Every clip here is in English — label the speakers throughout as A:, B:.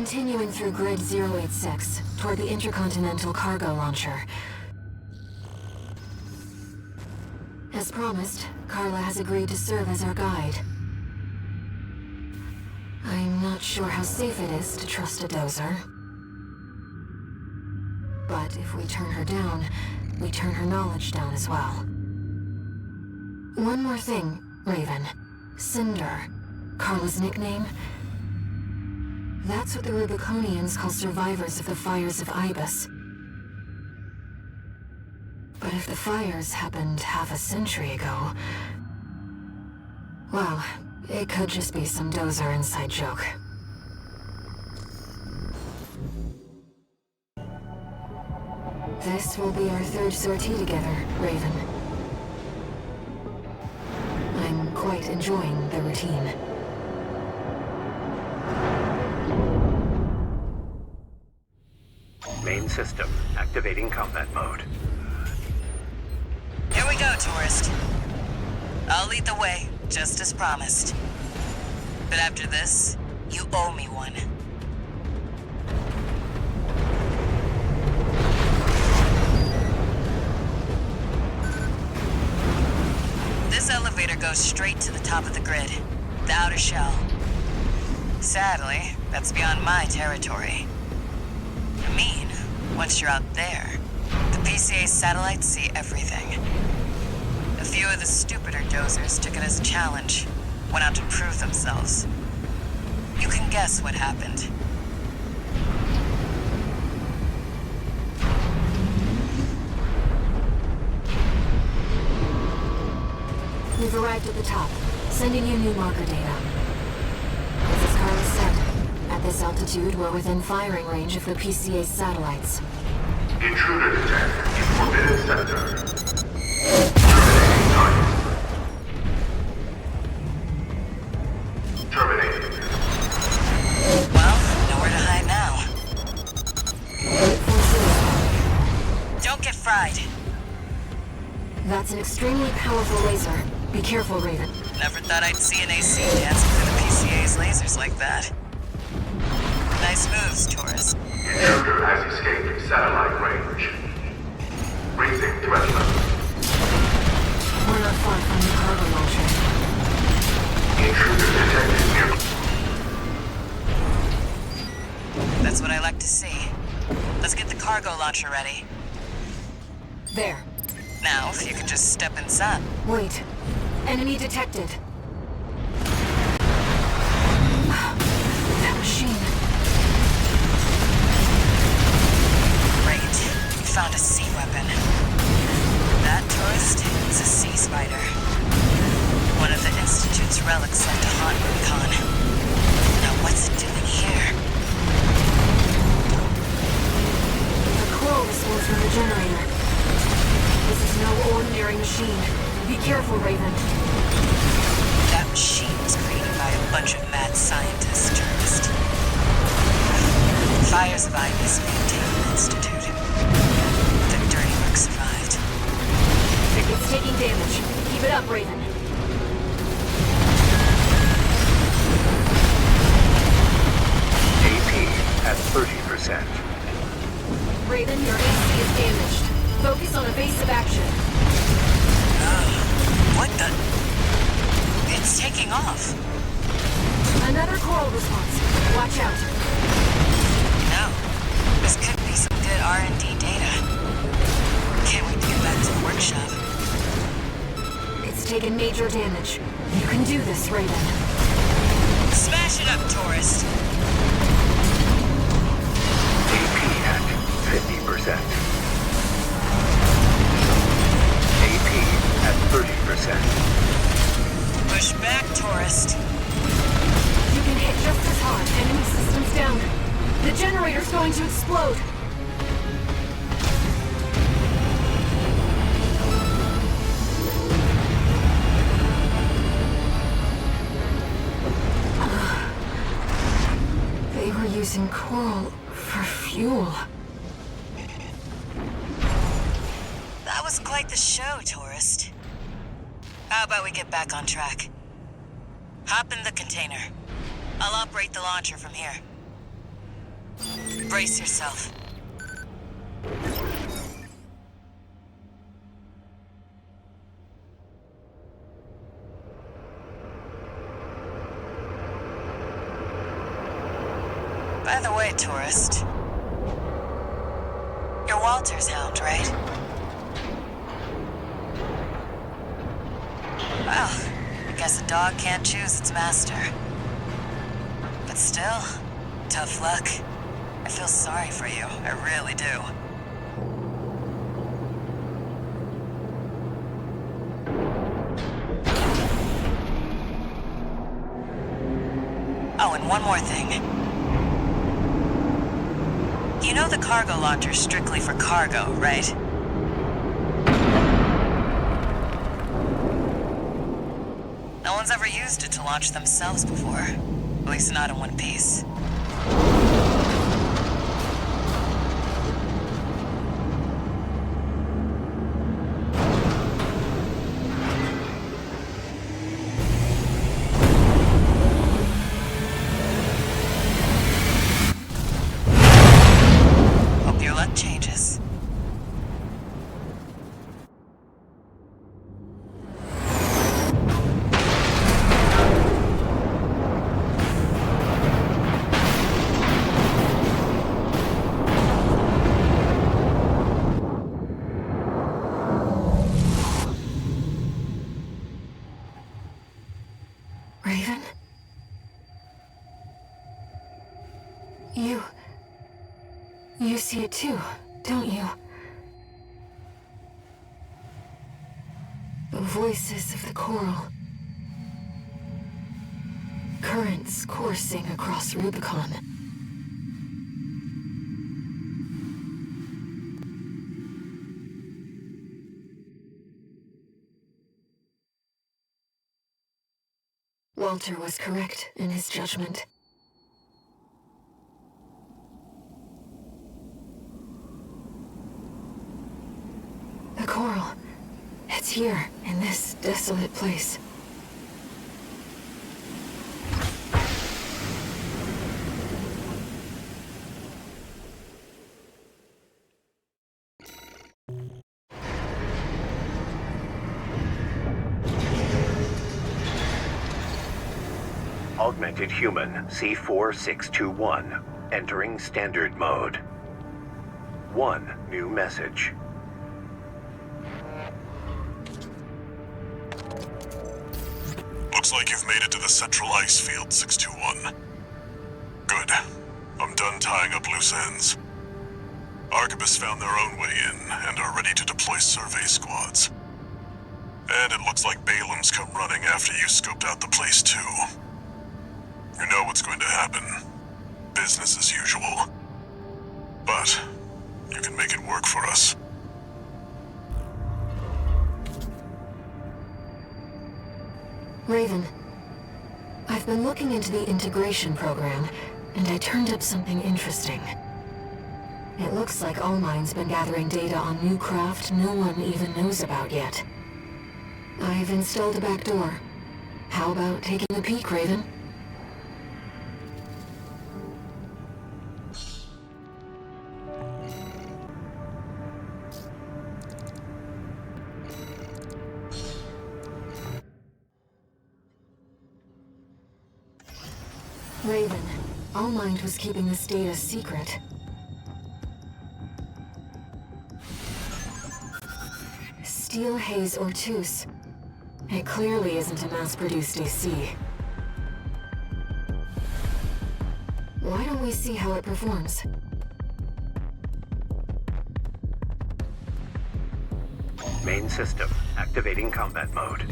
A: continuing through Grid 086, toward the Intercontinental Cargo Launcher. As promised, Carla has agreed to serve as our guide. I'm not sure how safe it is to trust a dozer. But if we turn her down, we turn her knowledge down as well. One more thing, Raven. Cinder. Carla's nickname? That's what the Rubiconians call survivors of the fires of Ibis. But if the fires happened half a century ago... well, it could just be some dozer inside joke. This will be our third sortie together, Raven. I'm quite enjoying the routine.
B: Main system, activating combat mode.
C: Here we go, tourist. I'll lead the way, just as promised. But after this, you owe me one. This elevator goes straight to the top of the grid, the outer shell. Sadly, that's beyond my territory. I mean, once you're out there, the PCA satellites see everything. A few of the stupider dozers took it as a challenge, went out to prove themselves. You can guess what happened.
A: We've arrived at the top, sending you new marker data. As Carla said, at this altitude, we're within firing range of the PCA's satellites.
D: Intruder detected in Forbidden Sector. Terminating target. Terminating.
C: Well, nowhere to hide now. Don't get fried.
A: That's an extremely powerful laser. Be careful, Raven.
C: Never thought I'd see an AC dancing through the PCA's lasers like that. Nice moves, tourist.
D: Intruder has escaped satellite range. Raising threat level.
A: We're not far from the cargo launcher.
D: Intruder detected near.
C: That's what I like to see. Let's get the cargo launcher ready.
A: There.
C: Now, if you could just step inside.
A: Wait. Enemy detected. That machine.
C: Great. We found a sea weapon. That tourist is a sea spider. One of the Institute's relics left to haunt Rubicon. Now what's it doing here?
A: The coral response from the generator. This is no ordinary machine. Be careful, Raven.
C: That machine was created by a bunch of mad scientists, tourist. Fires of Ibis maintained the Institute. The dirty work survived.
A: It's taking damage. Keep it up, Raven.
B: AP at 30%.
A: Raven, your AC is damaged. Focus on evasive action.
C: What the? It's taking off.
A: Another coral response. Watch out.
C: No. This could be some good R&D data. Can't wait to get back to the workshop.
A: It's taken major damage. You can do this, Raven.
C: Smash it up, tourist.
B: AP at 50%. AP at 30%.
C: Push back, tourist.
A: You can hit just as hard. Enemy systems down. The generator's going to explode. They were using coral for fuel.
C: That was quite the show, tourist. How about we get back on track? Hop in the container. I'll operate the launcher from here. Brace yourself. By the way, tourist. You're Walter's hound, right? Well, I guess a dog can't choose its master. But still, tough luck. I feel sorry for you, I really do. Oh, and one more thing. You know the cargo launcher's strictly for cargo, right? No one's ever used it to launch themselves before. At least not in one piece. Hope your luck changes.
A: Raven? You see it too, don't you? The voices of the coral. Currents coursing across Rubicon. Walter was correct in his judgment. The coral. It's here, in this desolate place.
B: Augmented Human C4621, entering standard mode. One new message.
E: Looks like you've made it to the central ice field, 621. Good. I'm done tying up loose ends. Arquebus found their own way in and are ready to deploy survey squads. And it looks like Balam's come running after you scoped out the place too. You know what's going to happen. Business as usual. But you can make it work for us.
A: Raven, I've been looking into the integration program, and I turned up something interesting. It looks like Allmind's been gathering data on new craft no one even knows about yet. I've installed a backdoor. How about taking a peek, Raven? Raven, Allmind was keeping this data secret. Steel Haze Ortus. It clearly isn't a mass-produced AC. Why don't we see how it performs?
B: Main system, activating combat mode.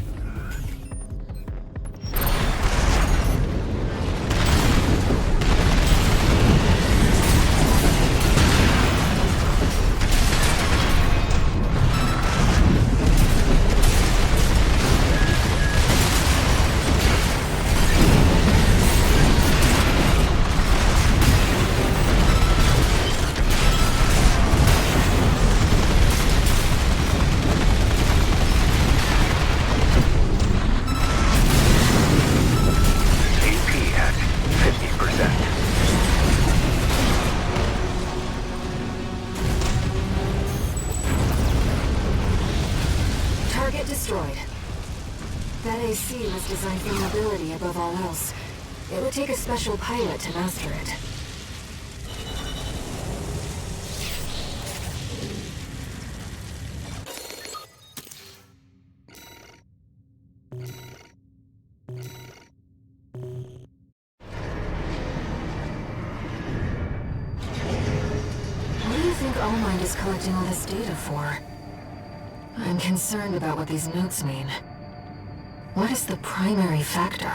A: Target destroyed. That AC was designed for mobility above all else. It would take a special pilot to master it. What do you think Allmind is collecting all this data for? I'm concerned about what these notes mean. What is the primary factor?